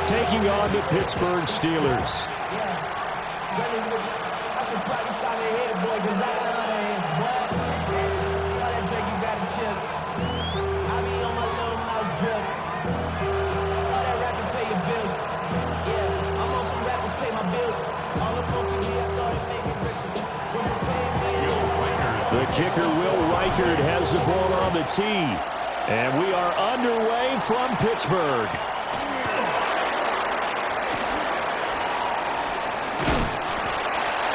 taking on the Pittsburgh Steelers. I should probably sign their head, boy, because I got other heads, boy. All that drink you got to chip. I be on my little mouse drip. All that rapping pay your bills. Yeah, I'm on some rappers pay my bills. All up on TV, I thought it made me richer. Wasn't paying. The kicker, Will Reichard, has the ball on the tee. And we are underway from Pittsburgh.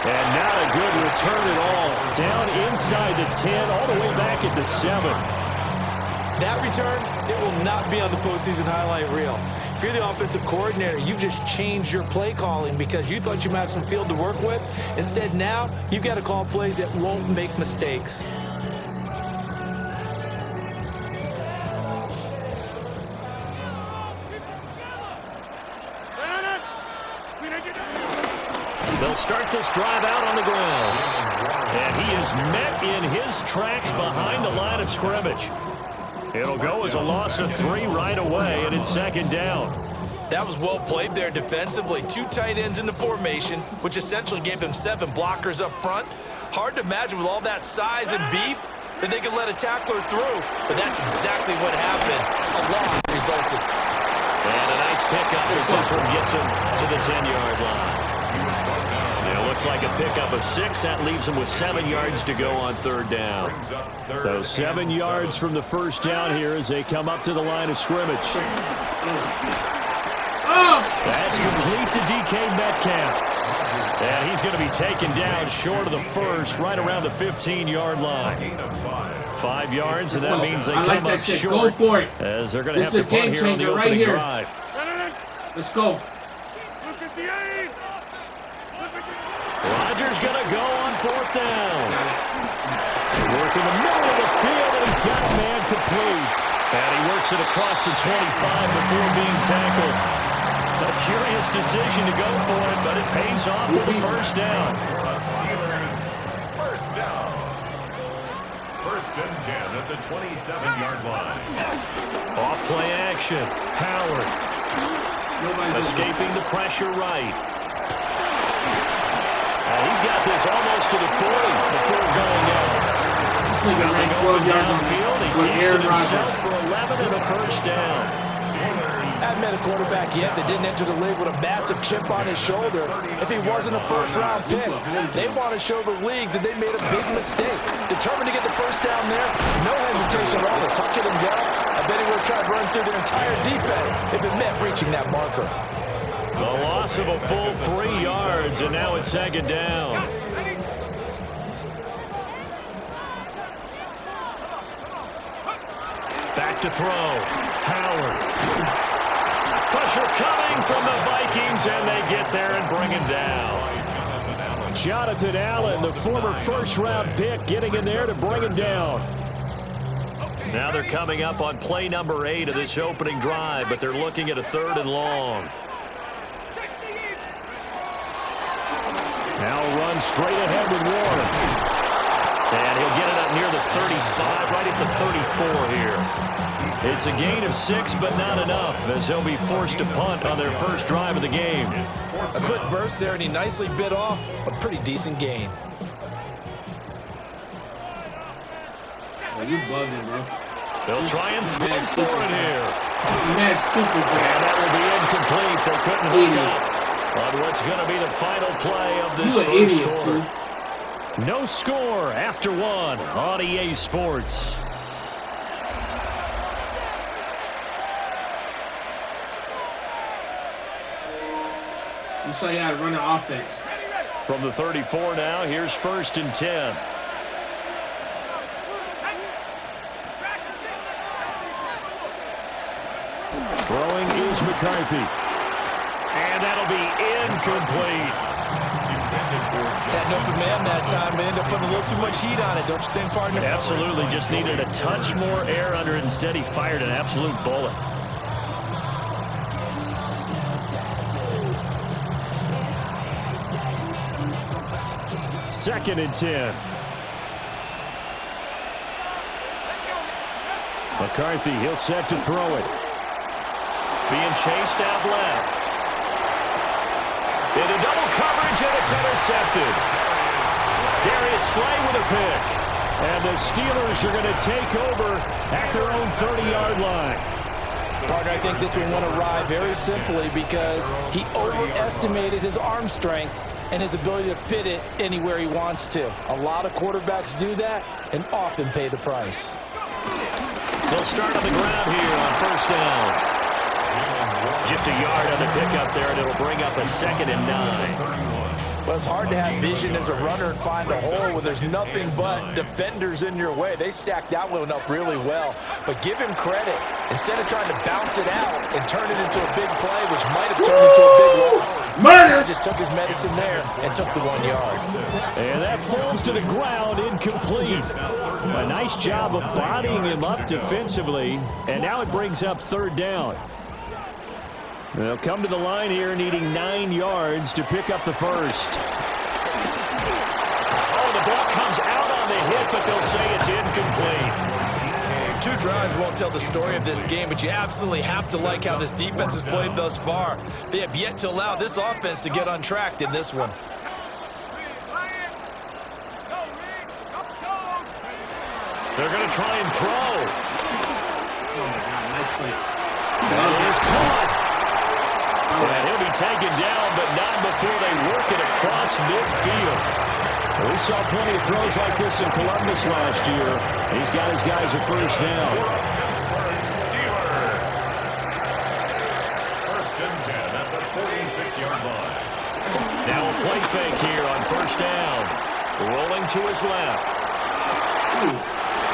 And not a good return at all. Down inside the 10, all the way back at the 7. That return, it will not be on the postseason highlight reel. If you're the offensive coordinator, you've just changed your play calling because you thought you might have some field to work with. Instead, now, you've got to call plays that won't make mistakes. They'll start this drive out on the ground. And he is met in his tracks behind the line of scrimmage. It'll go as a loss of 3 right away, and it's second down. That was well played there defensively. 2 tight ends in the formation, which essentially gave them 7 blockers up front. Hard to imagine with all that size and beef that they could let a tackler through, but that's exactly what happened. A loss resulted. And a nice pickup as this one gets him to the 10-yard line. It looks like a pickup of 6. That leaves him with 7 yards to go on third down. So 7 yards from the first down here as they come up to the line of scrimmage. That's complete to DK Metcalf. And he's going to be taken down short of the first, right around the 15-yard line. 5 yards, and that means they come up short. Go for it. As they're going to have to punt here on the opening drive. Let's go. Rodgers going to go on fourth down. Work in the middle of the field, and he's got a man complete. And he works it across the 25 before being tackled. A curious decision to go for it, but it pays off with the first down. First down. First and 10 at the 27-yard line. Off play action. Howard. Escaping the pressure right. He's got this almost to the 40 before going out. This nigga ran 12 yards on field. He keeps it himself for 11 and a first down. Haven't met a quarterback yet that didn't enter the league with a massive chip on his shoulder. If he wasn't a first-round pick, they want to show the league that they made a big mistake. Determined to get the first down there, no hesitation at all to tuck it and go. I bet he would have tried to run through the entire defense if it meant reaching that marker. The loss of a full 3 yards, and now it's second down. Back to throw. Howard. Pressure coming from the Vikings, and they get there and bring him down. Jonathan Allen, the former first-round pick, getting in there to bring him down. Now they're coming up on play number 8 of this opening drive, but they're looking at a 3rd and long. Now run straight ahead with Warren. And he'll get it up near the 35, right at the 34 here. It's a gain of 6, but not enough, as he'll be forced to punt on their first drive of the game. A quick burst there, and he nicely bit off a pretty decent gain. Oh, you buzzing, bro. They'll try and throw for it here. Man, stupid, man. And that will be incomplete. They couldn't hook up on what's going to be the final play of this first quarter. No score after 1 on EA Sports. You saw you had to run the offense. From the 34 now, here's 1st and 10. Throwing is McCarthy. And that'll be incomplete. Had an open man that time, but ended up putting a little too much heat on it, don't you think, partner? Absolutely. Just needed a touch more air under it. Instead, he fired an absolute bullet. Second and 10. McCarthy, he'll set to throw it. being chased out left. Into double coverage, and it's intercepted. Darius Slay with a pick. And the Steelers are going to take over at their own 30-yard line. Partner, I think this one went awry very simply because he overestimated his arm strength and his ability to fit it anywhere he wants to. A lot of quarterbacks do that and often pay the price. They'll start on the ground here on first down. Just a yard on the pickup there, and it'll bring up a 2nd and 9. Well, it's hard to have vision as a runner and find a hole when there's nothing but defenders in your way. They stacked that one up really well. But give him credit. Instead of trying to bounce it out and turn it into a big play, which might have turned into a big loss, he just took his medicine there and took the 1 yard. And that falls to the ground, incomplete. A nice job of bodying him up defensively. And now it brings up 3rd down. They'll come to the line here needing 9 yards to pick up the first. Oh, the ball comes out on the hit, but they'll say it's incomplete. 2 drives won't tell the story of this game, but you absolutely have to like how this defense has played thus far. They have yet to allow this offense to get on track in this one. They're going to try and throw. Oh, my God. Nice play. That is caught. And he'll be taken down, but not before they work it across midfield. We saw plenty of throws like this in Columbus last year. He's got his guys a first down. First and 10 at the 46-yard line. Now a play fake here on first down. Rolling to his left.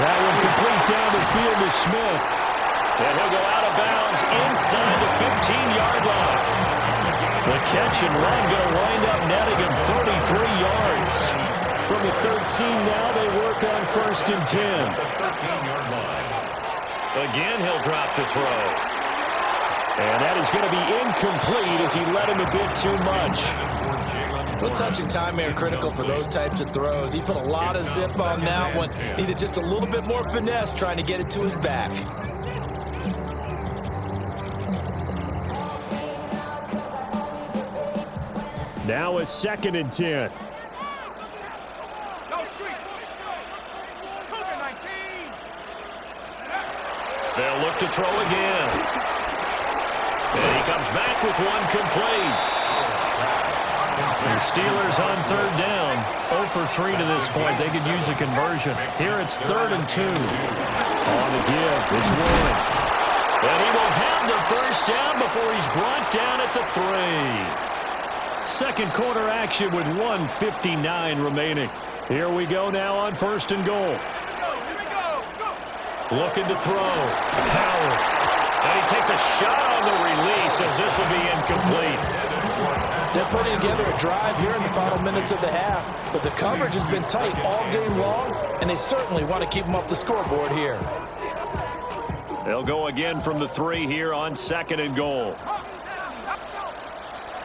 That one complete down the field to Smith. And he'll go out of bounds inside the 15-yard line. The catch and run going to wind up netting him 33 yards. From the 13 now, they work on first and 10. 13-yard line. Again, he'll drop to throw. And that is going to be incomplete as he led him a bit too much. Well, touch and time are critical for those types of throws. He put a lot of zip on that one. Needed just a little bit more finesse trying to get it to his back. Now a 2nd and 10. They'll look to throw again. And he comes back with one complete. The Steelers on 3rd down. 0 for 3 to this point. They could use a conversion. Here it's 3rd and 2. On the give, it's Warren. And he will have the first down before he's brought down at the 3. Second quarter action with 1:59 remaining. Here we go now on first and goal. Looking to throw. Howard. And he takes a shot on the release as this will be incomplete. They're putting together a drive here in the final minutes of the half, but the coverage has been tight all game long, and they certainly want to keep them off the scoreboard here. They'll go again from the 3 here on 2nd and goal.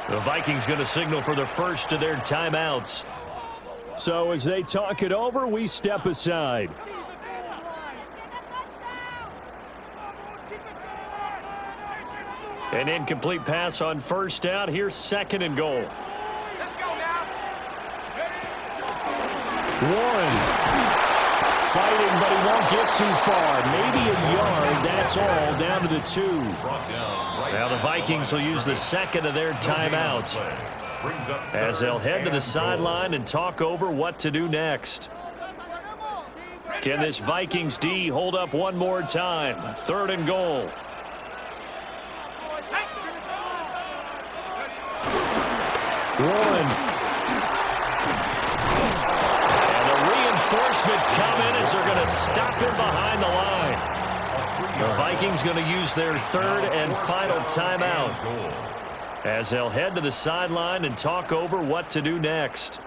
The Vikings going to signal for the first of their timeouts. So as they talk it over, we step aside. An incomplete pass on first down. Here's 2nd and goal. Let's go now. Warren fighting, but he won't get too far. Maybe a yard, that's all, down to the 2. Now the Vikings will use the 2nd of their timeouts as they'll head to the sideline and talk over what to do next. Can this Vikings D hold up one more time? 3rd and goal. Warren. And the reinforcements come in as they're going to stop him behind the line. The Vikings going to use their 3rd and final timeout as they'll head to the sideline and talk over what to do next.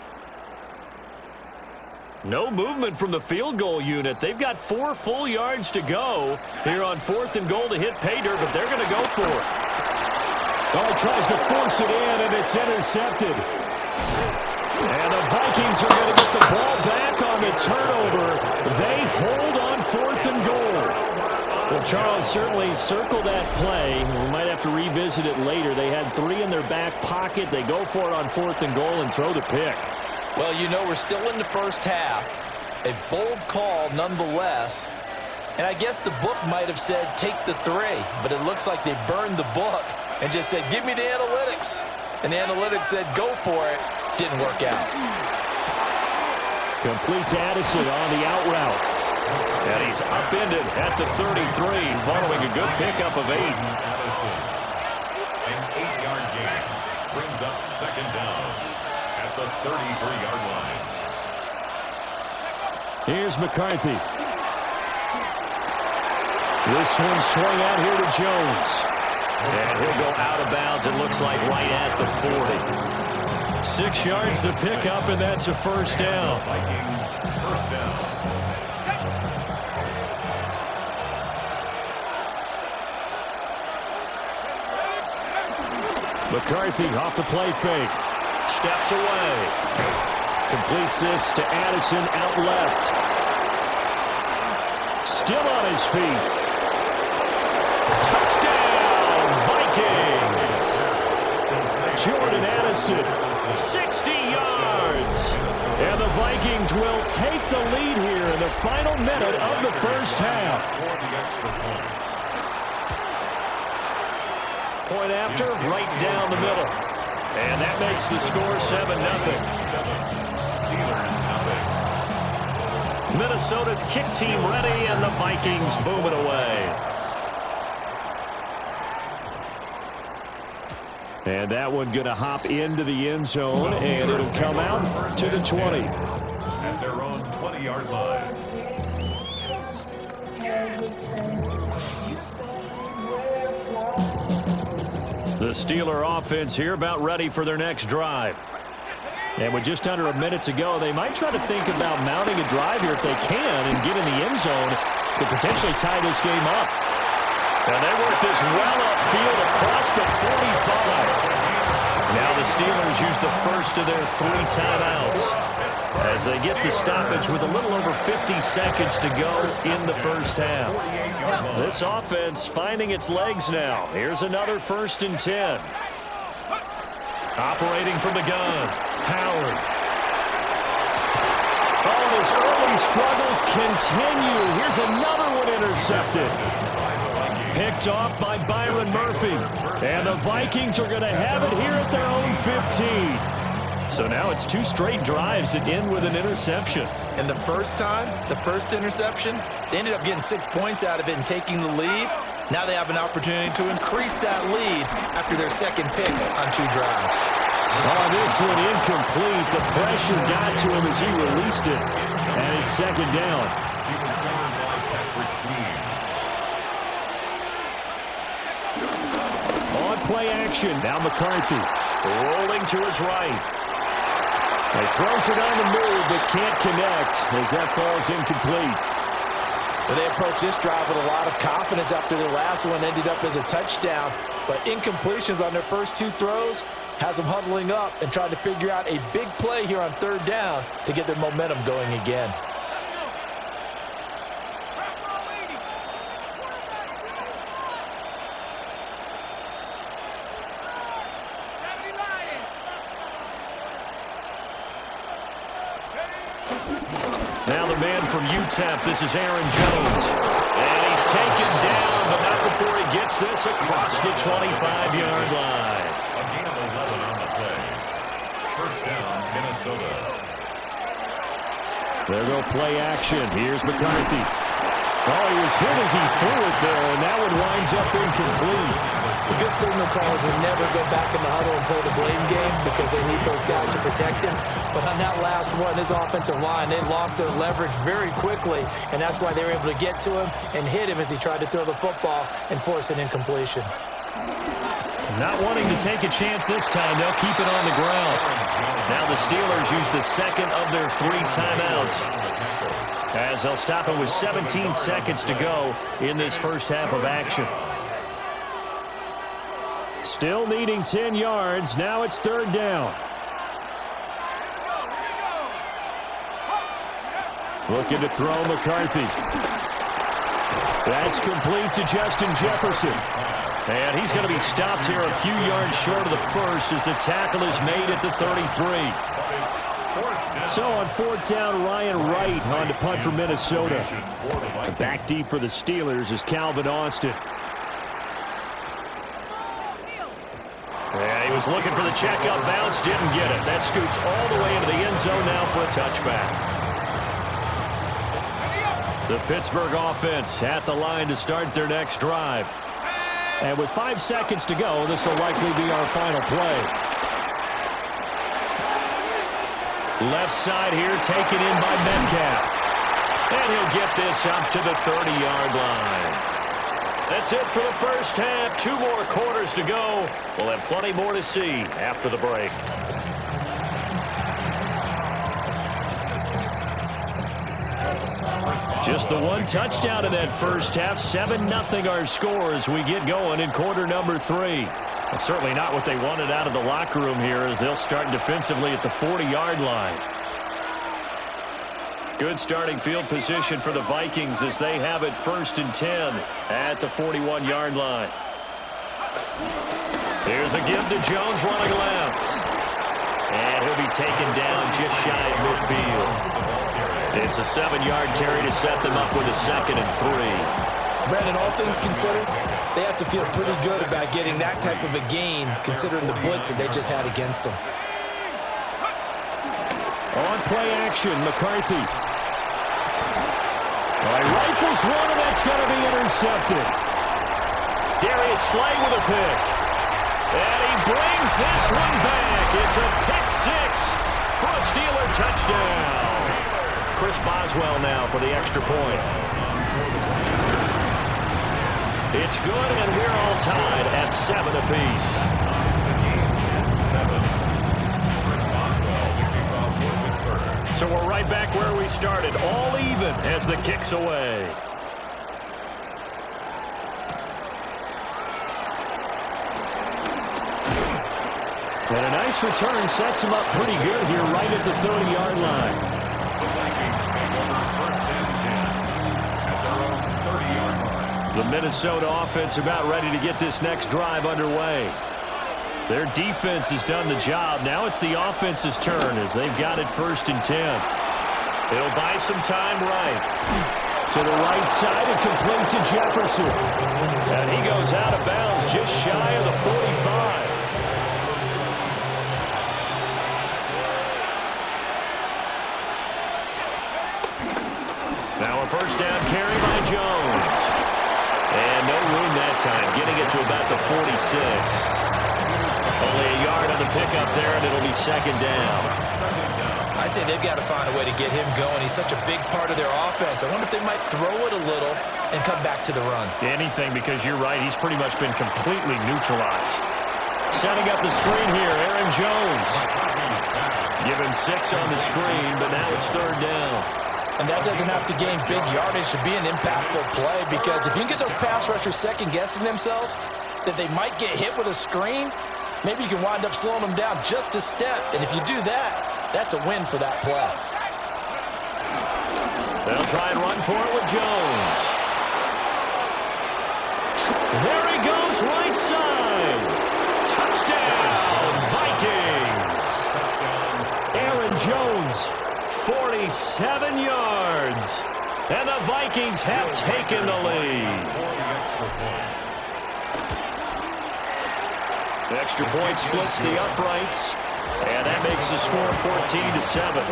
No movement from the field goal unit. They've got 4 full yards to go here on 4th and goal to hit pay dirt, but they're going to go for it. Oh, he tries to force it in, and it's intercepted. And the Vikings are going to get the ball back on the turnover. They hold on 4th and goal. Well, Charles, certainly circle that play. We might have to revisit it later. They had 3 in their back pocket. They go for it on 4th and goal and throw the pick. Well, you know, we're still in the first half. A bold call nonetheless. And I guess the book might have said take the 3, but it looks like they burned the book and just said, give me the analytics. And the analytics said, go for it. Didn't work out. Complete to Addison on the out route. And he's upended at the 33 following a good pickup of 8. Addison. An 8-yard gain brings up 2nd down at the 33-yard line. Here's McCarthy. This one swung out here to Jones. And he'll go out of bounds, it looks like right at the 40. 6 yards the pickup, and that's a first down. Vikings first down. McCarthy off the play fake. Steps away. Completes this to Addison out left. Still on his feet. Touchdown, Vikings! Jordan Addison, 60 yards. And the Vikings will take the lead here in the final minute of the first half. Point after, right down the middle. And that makes the score 7-0. Steelers nothing. Minnesota's kick team ready, and the Vikings booming away. And that one going to hop into the end zone, and it'll come out to the 20. At their own 20-yard line. The Steeler offense here about ready for their next drive. And with just under a minute to go, they might try to think about mounting a drive here if they can and get in the end zone to potentially tie this game up. And they work this well upfield across the 45. Now the Steelers use the first of their 3 timeouts as they get the stoppage with a little over 50 seconds to go in the first half. This offense finding its legs now. Here's another 1st and 10. Operating from the gun, Howard. Oh, and his early struggles continue. Here's another one intercepted. Picked off by Byron Murphy. And the Vikings are going to have it here at their own 15. So now it's 2 straight drives that end with an interception. And the first time, the first interception, they ended up getting 6 points out of it and taking the lead. Now they have an opportunity to increase that lead after their second pick on 2 drives. Oh, this one incomplete. The pressure got to him as he released it. And it's 2nd down. He was covered by Patrick Queen. On play action. Now McCarthy rolling to his right. He throws it on the move, but can't connect as that falls incomplete. Well, they approached this drive with a lot of confidence after their last one ended up as a touchdown. But incompletions on their first 2 throws has them huddling up and trying to figure out a big play here on 3rd down to get their momentum going again. Now the man from UTEP, this is Aaron Jones. And he's taken down, but not before he gets this across the 25-yard line. A gain of 11 on the play. First down, Minnesota. There go play action. Here's McCarthy. Oh, he was hit as he threw it there, and that one winds up incomplete. The good signal callers will never go back in the huddle and play the blame game because they need those guys to protect him. But on that last one, his offensive line, they lost their leverage very quickly, and that's why they were able to get to him and hit him as he tried to throw the football and force an incompletion. Not wanting to take a chance this time, they'll keep it on the ground. Now the Steelers use the second of their 3 timeouts, as they'll stop him with 17 seconds to go in this first half of action. Still needing 10 yards. Now it's 3rd down. Looking to throw McCarthy. That's complete to Justin Jefferson. And he's going to be stopped here a few yards short of the first as the tackle is made at the 33. So on fourth down, Ryan Wright on to punt for Minnesota. Back deep for the Steelers is Calvin Austin. Yeah, he was looking for the checkup bounce, didn't get it. That scoots all the way into the end zone now for a touchback. The Pittsburgh offense at the line to start their next drive. And with 5 seconds to go, this will likely be our final play. Left side here taken in by Metcalf. And he'll get this up to the 30-yard line. That's it for the first half. 2 more quarters to go. We'll have plenty more to see after the break. Just the one touchdown in that first half. 7-0 our score as we get going in quarter number 3. Well, certainly not what they wanted out of the locker room here as they'll start defensively at the 40-yard line. Good starting field position for the Vikings as they have it 1st and 10 at the 41-yard line. Here's a give to Jones running left. And he'll be taken down just shy of midfield. It's a 7-yard carry to set them up with a 2nd and 3. Brandon, all things considered, they have to feel pretty good about getting that type of a gain considering the blitz that they just had against them. On play action, McCarthy. Rifles one, and that's going to be intercepted. Darius Slay with a pick. And he brings this one back. It's a pick 6 for a Steeler touchdown. Chris Boswell now for the extra point. It's good, and we're all tied at 7 apiece. So we're right back where we started, all even as the kick's away. And a nice return sets him up pretty good here right at the 30-yard line. The Vikings take over 1st and 10 at their own 30-yard line. The Minnesota offense about ready to get this next drive underway. Their defense has done the job. Now it's the offense's turn as they've got it 1st and 10. It'll buy some time right. To the right side and complete to Jefferson. And he goes out of bounds just shy of the 45. Now a 1st down carry by Jones. And no room that time, getting it to about the 46. Only a yard on the pickup there, and it'll be 2nd down. I'd say they've got to find a way to get him going. He's such a big part of their offense. I wonder if they might throw it a little and come back to the run. Anything, because you're right, he's pretty much been completely neutralized. Setting up the screen here, Aaron Jones. Given 6 on the screen, but now it's 3rd down. And that doesn't have to gain big yardage to be an impactful play, because if you can get those pass rushers second-guessing themselves that they might get hit with a screen, maybe you can wind up slowing them down just a step. And if you do that, that's a win for that play. They'll try and run for it with Jones. There he goes, right side. Touchdown, Vikings. Aaron Jones, 47 yards. And the Vikings have taken the lead. The extra point splits the uprights. And that makes the score 14-7.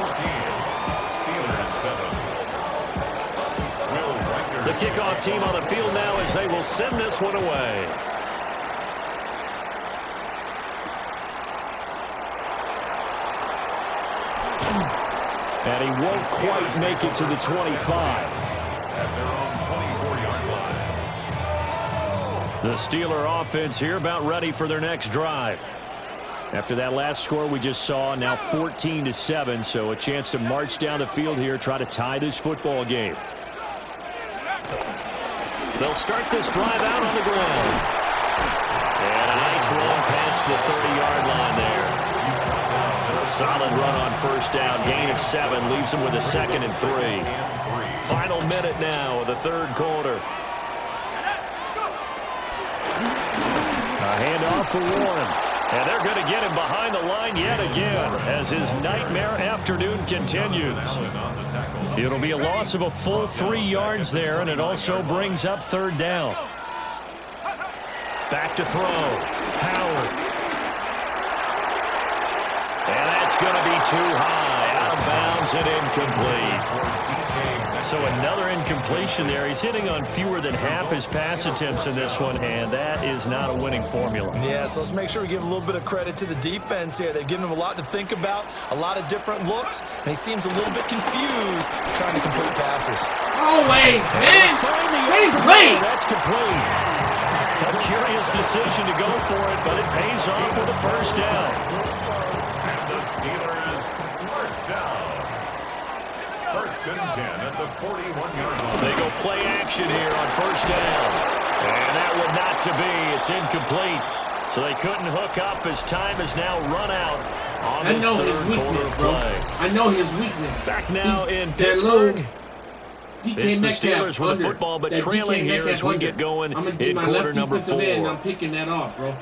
The kickoff team on the field now as they will send this one away. And he won't quite make it to the 25. At their own 24-yard line. The Steeler offense here about ready for their next drive. After that last score we just saw, now 14-7, so a chance to march down the field here, try to tie this football game. They'll start this drive out on the ground. And a nice run past the 30-yard line there. A solid run on 1st down, gain of 7, leaves them with a 2nd and 3. Final minute now of the 3rd quarter. handoff for Warren. And they're going to get him behind the line yet again as his nightmare afternoon continues. It'll be a loss of a full 3 yards there, and it also brings up 3rd down. Back to throw. Howard. And that's going to be too high. Out of bounds and incomplete. So another incompletion there. He's hitting on fewer than half his pass attempts in this one, and that is not a winning formula. Yeah, so let's make sure we give a little bit of credit to the defense here. They've given him a lot to think about, a lot of different looks, and he seems a little bit confused trying to complete passes. Always, man. Same play. That's complete. A curious decision to go for it, but it pays off with a 1st down. And the Steelers first down. 1st and 10 at the 41-yard line. They go play action here on 1st down. And that would not to be. It's incomplete. So they couldn't hook up as time is now run out on this 3rd quarter of play. I know his weakness. Back now in Pittsburgh. It's the Steelers with the football, but trailing here as we get going in quarter number 4. And I'm picking that off, bro.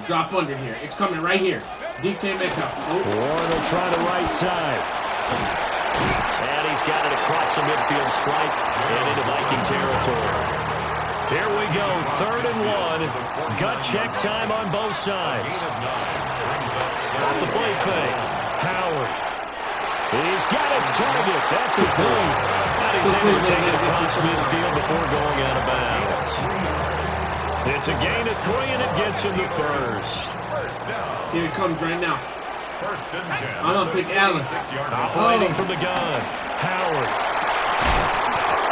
Drop under here. It's coming right here. DK Metcalf. Warren will try the right side. And he's got it across the midfield stripe and into Viking territory. Here we go, 3rd and 1. Gut check time on both sides. Off the play fake. Howard. He's got his target. That's complete. And he's able to take it across midfield before going out of bounds. It's a gain of 3, and it gets him the 1st. Here it comes right now. 1st and 10. I'm going to pick Allen. Operating from the gun. Howard.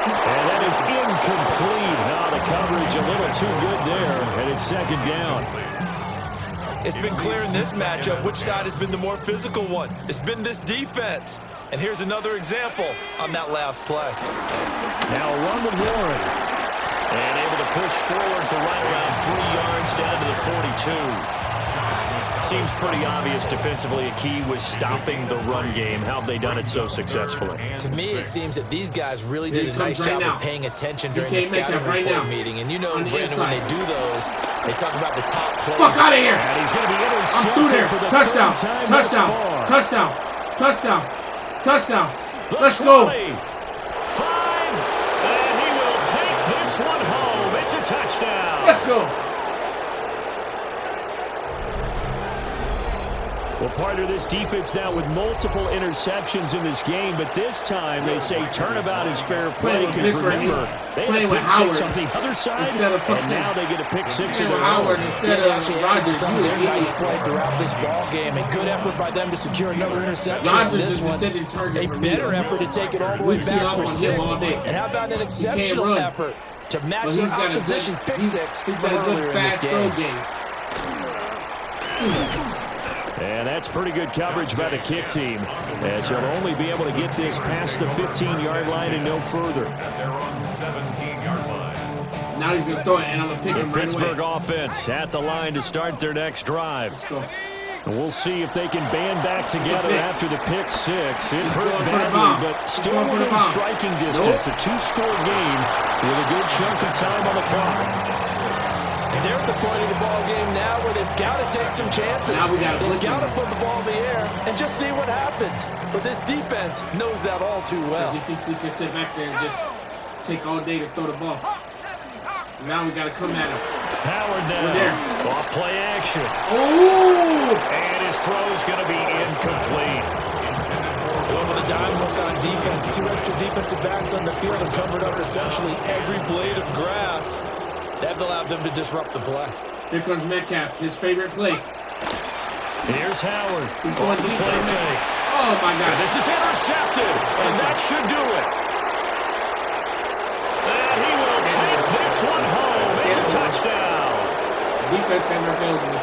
And that is incomplete. Now the coverage a little too good there, and it's 2nd down. It's been clear in this matchup which side has been the more physical one. It's been this defense. And here's another example on that last play. Now a run with Warren. And able to push forward for right around 3 yards down to the 42. Seems pretty obvious defensively a key was stopping the run game. How have they done it so successfully? To me, it seems that these guys really did a nice job of paying attention during the scouting report meeting. And you know, Brandon, when they do those, they talk about the top plays. Fuck out of here! And he's going to be I'm through there. for the Touchdown. 3rd time Touchdown. thus far. Touchdown. Touchdown. Touchdown. Let's go. 5. And he will take this one home. It's a touchdown. Let's go. Well, part of this defense now with multiple interceptions in this game, but this time they say turnabout is fair play because remember, they had a pick 6 on the other side, and now they get a pick 6 in the Howard instead of Rodgers. Nice play throughout this ball game. A good effort by them to secure another interception. Rodgers is the second target for me. A better effort to take it all the way back for 6. And how about an exceptional effort to match the opposition's pick 6 He's from got a earlier good in this fast throw game. And that's pretty good coverage by the kick team, as he'll only be able to get this past the 15-yard line and no further. They're on 17-yard line. Now he's going to throw it, and I'm going to pick him right away. Pittsburgh offense at the line to start their next drive. Let's go. And we'll see if they can band back together after the pick 6. It hurt going for the badly, bomb. but He's still going for the within bomb. striking distance. A 2-score game with a good chunk of time on the clock. And they're at the point of the ball game now where they've got to take some chances. Now we got to they've got to put the ball in the air and just see what happens. But this defense knows that all too well. He thinks he can sit back there and just take all day to throw the ball. Now we got to come at him. Howard now. We're there. Off play action. Oh! And his throw's going to be incomplete. Going with a dime look on defense. 2 extra defensive backs on the field have covered up essentially every blade of grass. That allowed them to disrupt the play. Here comes Metcalf, his favorite play. Here's Howard. He's going Off the deep. play fake. Oh, my God. And this is intercepted, and that should do it. And he will take this one home. It's a touchdown. Defense never fails me.